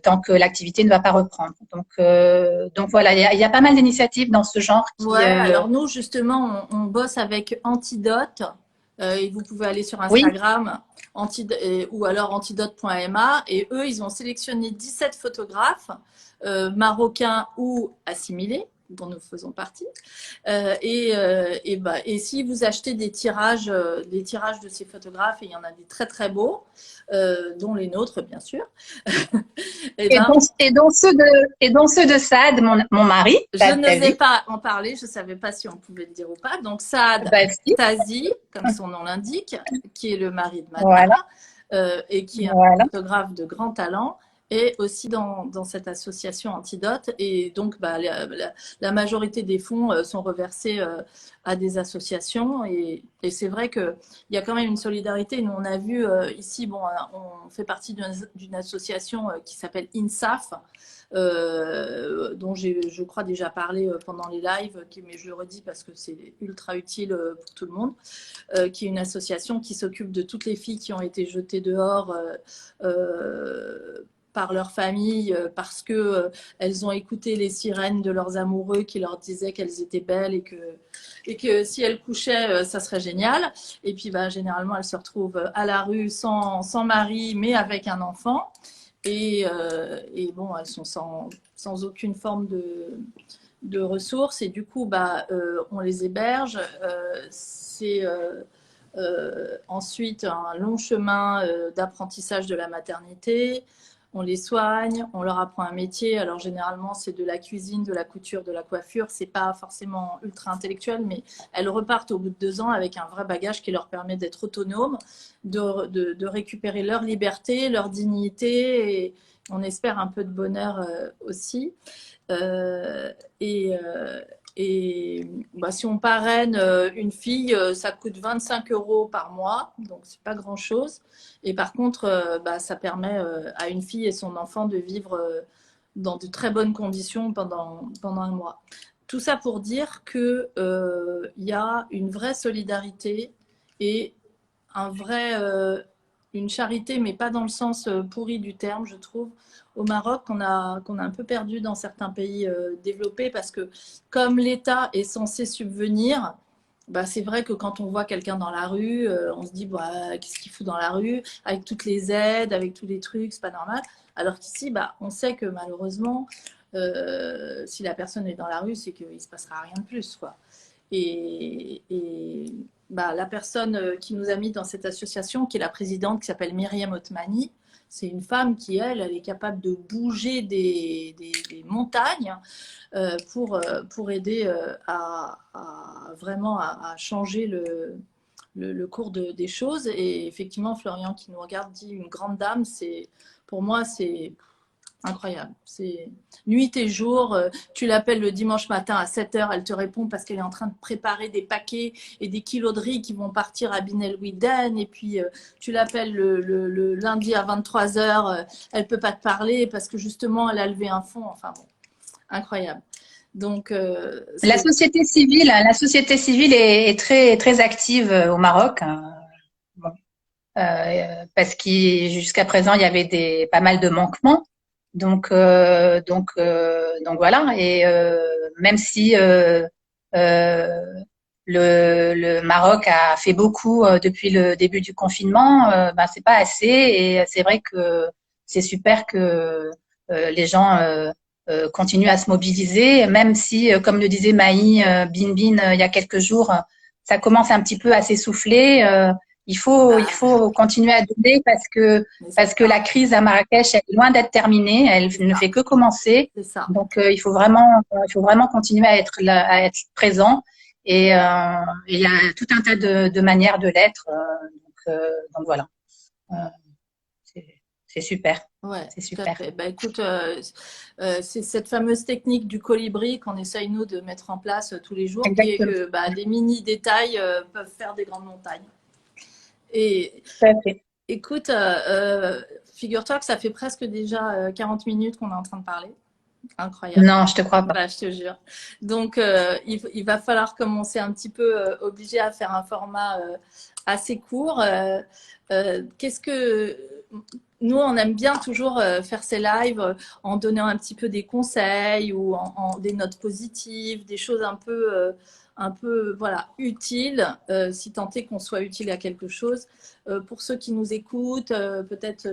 Speaker 2: tant que l'activité ne va pas reprendre. Donc voilà, il y a pas mal d'initiatives dans ce genre
Speaker 1: Ouais, alors nous, justement, on bosse avec Antidote. Et vous pouvez aller sur
Speaker 2: oui,
Speaker 1: Instagram ou alors antidote.ma. Et eux, ils ont sélectionné 17 photographes marocains ou assimilés, dont nous faisons partie. Et si vous achetez des tirages de ces photographes, et il y en a des très très beaux, dont les nôtres, bien sûr, et ben,
Speaker 2: et dont ceux de Saad, mon mari,
Speaker 1: je
Speaker 2: t'as
Speaker 1: n'osais
Speaker 2: vu?
Speaker 1: pas en parler, je ne savais pas si on pouvait le dire ou pas. Donc Saad
Speaker 2: Bah si,
Speaker 1: Tazi, comme son nom l'indique, qui est le mari de Mada
Speaker 2: voilà,
Speaker 1: et qui est un
Speaker 2: voilà.
Speaker 1: photographe de grand talent, est aussi dans cette association Antidote. Et donc la majorité des fonds sont reversés à des associations. Et c'est vrai qu'il y a quand même une solidarité. Nous, on a vu ici, bon, on fait partie d'une association qui s'appelle INSAF, dont j'ai, je crois, déjà parlé pendant les lives, mais je le redis parce que c'est ultra utile pour tout le monde, qui est une association qui s'occupe de toutes les filles qui ont été jetées dehors par leur famille parce que elles ont écouté les sirènes de leurs amoureux qui leur disaient qu'elles étaient belles et que si elles couchaient, ça serait génial. Et puis bah, généralement, elles se retrouvent à la rue sans mari, mais avec un enfant. Et bon, elles sont sans aucune forme de ressources. Et du coup, bah, on les héberge. C'est ensuite un long chemin d'apprentissage de la maternité. On les soigne, on leur apprend un métier. Alors généralement, c'est de la cuisine, de la couture, de la coiffure. C'est pas forcément ultra intellectuel, mais elles repartent au bout de 2 ans avec un vrai bagage qui leur permet d'être autonomes, de récupérer leur liberté, leur dignité, et on espère un peu de bonheur aussi. Euh, et, euh, et bah, si on parraine une fille, ça coûte 25 euros par mois, donc c'est pas grand-chose. Et par contre, bah, ça permet à une fille et son enfant de vivre dans de très bonnes conditions pendant un mois. Tout ça pour dire qu'il y a une vraie solidarité et un vrai, une charité, mais pas dans le sens pourri du terme, je trouve, au Maroc, qu'on a un peu perdu dans certains pays développés, parce que comme l'État est censé subvenir, bah, c'est vrai que quand on voit quelqu'un dans la rue, on se dit bah, qu'est-ce qu'il fout dans la rue, avec toutes les aides, avec tous les trucs, c'est pas normal. Alors qu'ici, bah, on sait que malheureusement, si la personne est dans la rue, c'est qu'il ne se passera rien de plus, quoi. Et bah, la personne qui nous a mis dans cette association, qui est la présidente, qui s'appelle Myriam Otmani, c'est une femme qui, elle est capable de bouger des montagnes pour aider vraiment à changer le cours des choses. Et effectivement, Florian qui nous regarde dit une grande dame, pour moi, c'est incroyable. C'est nuit et jour. Tu l'appelles le dimanche matin à 7h, elle te répond parce qu'elle est en train de préparer des paquets et des kilos de riz qui vont partir à Bin Widen. Et puis, tu l'appelles le lundi à 23h, elle peut pas te parler parce que justement, elle a levé un fonds. Enfin bon, incroyable. Donc,
Speaker 2: La société civile est très, très active au Maroc. Bon. Parce que jusqu'à présent, il y avait pas mal de manquements. Donc voilà. Et même si le Maroc a fait beaucoup depuis le début du confinement, ben c'est pas assez. Et c'est vrai que c'est super que les gens continuent à se mobiliser, même si, comme le disait Maï Bin Bin il y a quelques jours, ça commence un petit peu à s'essouffler. Il faut continuer à donner parce que la crise à Marrakech elle est loin d'être terminée, elle ne fait que commencer.
Speaker 1: c'est ça.
Speaker 2: Donc il faut vraiment continuer à être là, à être présent. Et il y a tout un tas de manières de l'être. Donc voilà, euh, c'est super.
Speaker 1: Ouais,
Speaker 2: C'est
Speaker 1: tout à
Speaker 2: super.
Speaker 1: fait. Bah, écoute, c'est cette fameuse technique du colibri qu'on essaye, nous, de mettre en place tous les jours, qui est
Speaker 2: Exactement.
Speaker 1: que bah, des mini détails peuvent faire des grandes montagnes. Et
Speaker 2: Tout à fait.
Speaker 1: écoute, figure-toi que ça fait presque déjà 40 minutes qu'on est en train de parler. Incroyable.
Speaker 2: Non, je te crois pas.
Speaker 1: Bah, je te jure. Donc, il va falloir commencer un petit peu obligé à faire un format assez court. Qu'est-ce que nous, on aime bien toujours faire ces lives en donnant un petit peu des conseils ou des notes positives, des choses un peu voilà, utiles, si tant est qu'on soit utile à quelque chose. Pour ceux qui nous écoutent, peut-être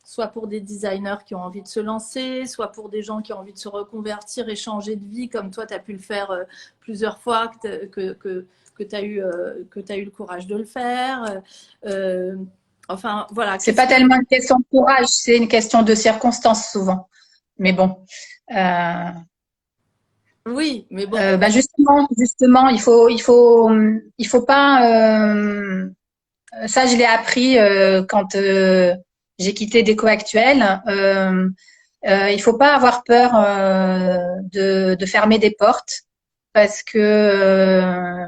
Speaker 1: soit pour des designers qui ont envie de se lancer, soit pour des gens qui ont envie de se reconvertir et changer de vie, comme toi, tu as pu le faire plusieurs fois, que tu as eu le courage de le faire. Enfin, voilà.
Speaker 2: C'est pas tellement une question de courage, c'est une question de circonstance souvent. Mais bon.
Speaker 1: Oui, mais bon.
Speaker 2: Bah justement, il faut pas. Ça, je l'ai appris quand j'ai quitté Déco Actuel. Il faut pas avoir peur de fermer des portes parce que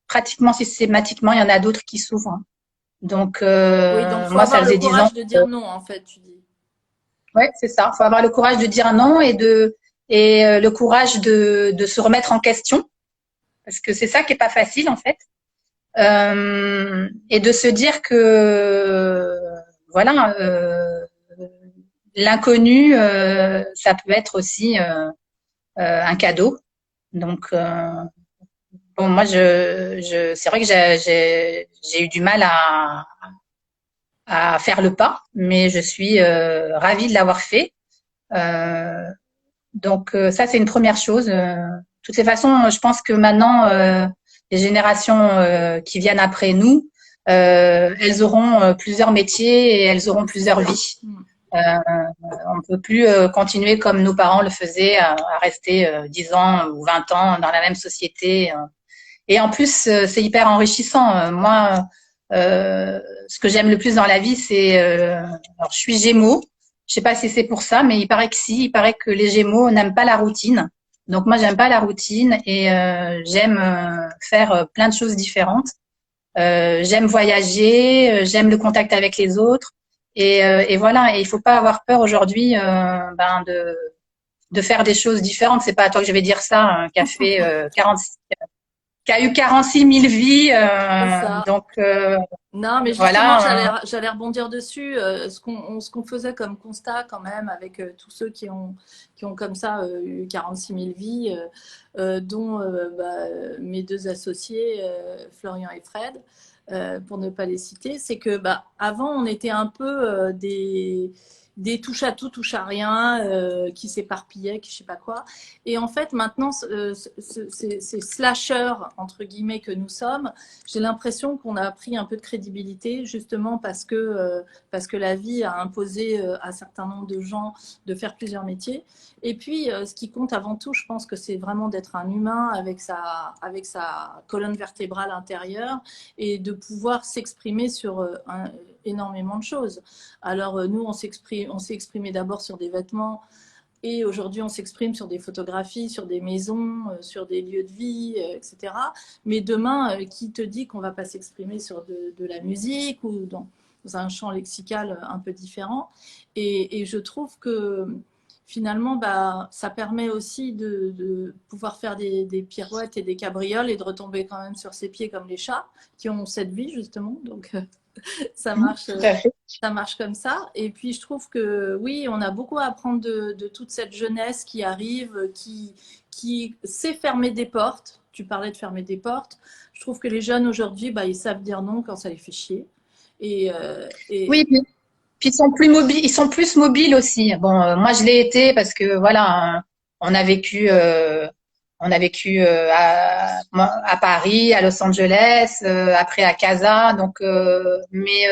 Speaker 2: pratiquement systématiquement, il y en a d'autres qui s'ouvrent. Donc,
Speaker 1: Oui, donc faut
Speaker 2: moi, ça
Speaker 1: avoir le
Speaker 2: faisait 10 ans.
Speaker 1: courage de dire non, en fait, tu dis.
Speaker 2: Ouais, c'est ça. Il faut avoir le courage de dire non et le courage de se remettre en question parce que c'est ça qui est pas facile en fait. Et de se dire que voilà, l'inconnu, ça peut être aussi un cadeau. Donc, bon, moi, c'est vrai que j'ai eu du mal à faire le pas, mais je suis ravie de l'avoir fait. Euh, donc, ça, c'est une première chose. De toutes les façons, je pense que maintenant, les générations qui viennent après nous, elles auront plusieurs métiers et elles auront plusieurs vies. Euh, on ne peut plus continuer comme nos parents le faisaient, à rester 10 ans ou 20 ans dans la même société. Et en plus, c'est hyper enrichissant. Moi, ce que j'aime le plus dans la vie, c'est… alors, je suis Gémeaux. Je sais pas si c'est pour ça, mais il paraît que si. Il paraît que les Gémeaux n'aiment pas la routine. Donc moi, j'aime pas la routine et j'aime faire plein de choses différentes. J'aime voyager, j'aime le contact avec les autres. Et voilà. Et il faut pas avoir peur aujourd'hui de faire des choses différentes. C'est pas à toi que je vais dire ça, qui a fait 46 qui a eu 46 000 vies.
Speaker 1: C'est ça.
Speaker 2: Donc,
Speaker 1: Non, mais justement,
Speaker 2: voilà.
Speaker 1: j'allais rebondir dessus. Ce qu'on faisait comme constat quand même avec tous ceux qui ont comme ça eu 46 000 vies, dont mes deux associés, Florian et Fred, pour ne pas les citer, c'est que avant, on était un peu des touche à tout, touche à rien, qui s'éparpillaient, qui je sais pas quoi. Et en fait, maintenant, ces slashers, entre guillemets, que nous sommes, j'ai l'impression qu'on a pris un peu de crédibilité, justement parce que la vie a imposé à un certain nombre de gens de faire plusieurs métiers. Et puis, ce qui compte avant tout, je pense que c'est vraiment d'être un humain avec sa colonne vertébrale intérieure et de pouvoir s'exprimer sur énormément de choses. Alors, nous, on s'est exprimé d'abord sur des vêtements. Et aujourd'hui, on s'exprime sur des photographies, sur des maisons, sur des lieux de vie, etc. Mais demain, qui te dit qu'on ne va pas s'exprimer sur de la musique ou dans un champ lexical un peu différent. Et je trouve que finalement, ça permet aussi de pouvoir faire des pirouettes et des cabrioles et de retomber quand même sur ses pieds comme les chats qui ont cette vie, justement. Donc, ça marche.
Speaker 2: Tout à fait.
Speaker 1: Ça marche comme ça. Et puis, je trouve que oui, on a beaucoup à apprendre de toute cette jeunesse qui arrive, qui sait fermer des portes. Tu parlais de fermer des portes. Je trouve que les jeunes aujourd'hui, ils savent dire non quand ça les fait chier. Et
Speaker 2: Oui, puis ils sont plus mobiles, ils sont plus mobiles aussi. Bon, moi je l'ai été parce que voilà, on a vécu, à Paris, à Los Angeles, après à Casa. Donc, mais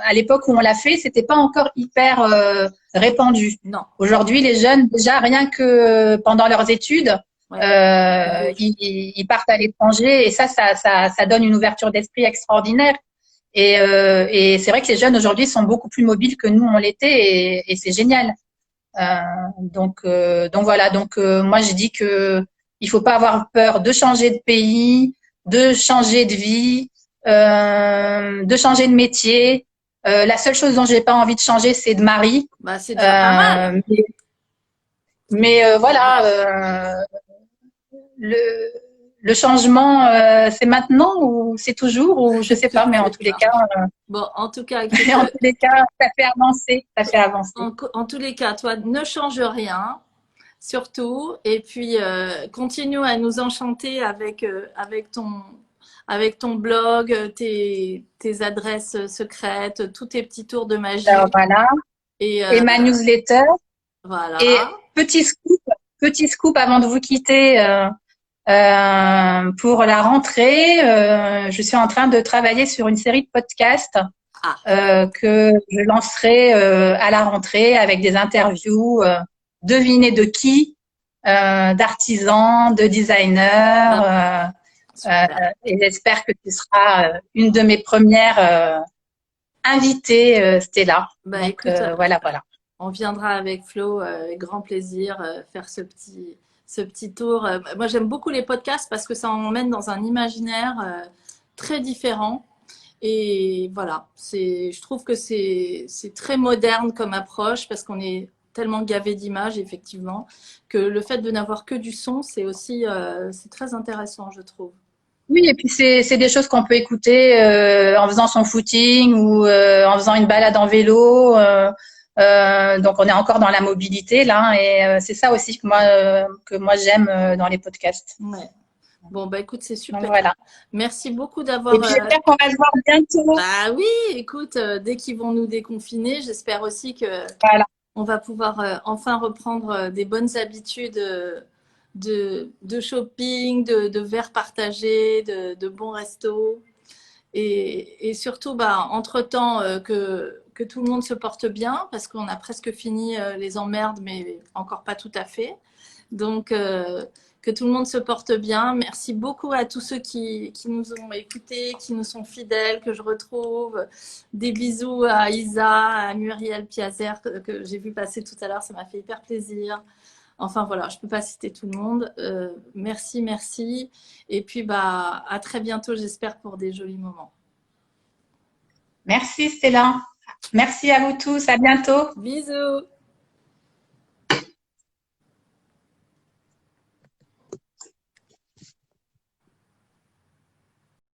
Speaker 2: à l'époque où on l'a fait, c'était pas encore hyper répandu.
Speaker 1: non.
Speaker 2: Aujourd'hui, les jeunes, déjà rien que pendant leurs études,
Speaker 1: Ouais.
Speaker 2: ils partent à l'étranger et ça donne une ouverture d'esprit extraordinaire. Et c'est vrai que les jeunes aujourd'hui sont beaucoup plus mobiles que nous on l'était et c'est génial. Donc voilà. Donc moi je dis que il faut pas avoir peur de changer de pays, de changer de vie, de changer de métier. La seule chose dont j'ai pas envie de changer, c'est de mari.
Speaker 1: C'est déjà pas mal.
Speaker 2: Mais voilà, le, le changement, c'est maintenant ou c'est toujours ou je sais pas, mais en tous les cas,
Speaker 1: Bon, en tout cas,
Speaker 2: mais en tous les cas, ça fait avancer, ça fait avancer.
Speaker 1: En tous les cas, toi, ne change rien, surtout, et puis continue à nous enchanter avec ton blog, tes adresses secrètes, tous tes petits tours de magie.
Speaker 2: Alors, voilà. Et ma newsletter.
Speaker 1: Voilà.
Speaker 2: Et petit scoop avant de vous quitter. Pour la rentrée, je suis en train de travailler sur une série de podcasts que je lancerai à la rentrée avec des interviews, devinez de qui, d'artisans, de designers. Et j'espère que tu seras une de mes premières invitées, Stella. Donc,
Speaker 1: écoute,
Speaker 2: voilà.
Speaker 1: On viendra avec Flo, avec grand plaisir, faire ce petit tour. Moi, j'aime beaucoup les podcasts parce que ça emmène dans un imaginaire très différent. Et voilà, je trouve que c'est très moderne comme approche parce qu'on est tellement gavé d'images, effectivement, que le fait de n'avoir que du son, c'est aussi c'est très intéressant, je trouve.
Speaker 2: Oui, et puis c'est des choses qu'on peut écouter en faisant son footing ou en faisant une balade en vélo. Donc, on est encore dans la mobilité là, et c'est ça aussi que moi j'aime dans les podcasts.
Speaker 1: Ouais. Bon, bah écoute, c'est
Speaker 2: Donc
Speaker 1: super.
Speaker 2: voilà.
Speaker 1: Merci beaucoup
Speaker 2: Et
Speaker 1: d'avoir.
Speaker 2: puis j'espère qu'on va se voir bientôt.
Speaker 1: Bah oui, écoute, dès qu'ils vont nous déconfiner, j'espère aussi que
Speaker 2: Voilà.
Speaker 1: on va pouvoir enfin reprendre des bonnes habitudes de shopping, de verres partagés, de bons restos. Et surtout, bah, entre-temps, que tout le monde se porte bien, parce qu'on a presque fini les emmerdes, mais encore pas tout à fait. Donc, que tout le monde se porte bien. Merci beaucoup à tous ceux qui nous ont écoutés, qui nous sont fidèles, que je retrouve. Des bisous à Isa, à Muriel Piazer, que j'ai vu passer tout à l'heure. Ça m'a fait hyper plaisir. Enfin voilà, je ne peux pas citer tout le monde. Merci, merci. Et puis bah, à très bientôt, j'espère, pour des jolis moments.
Speaker 2: Merci Stella. Merci à vous tous. À bientôt.
Speaker 1: Bisous.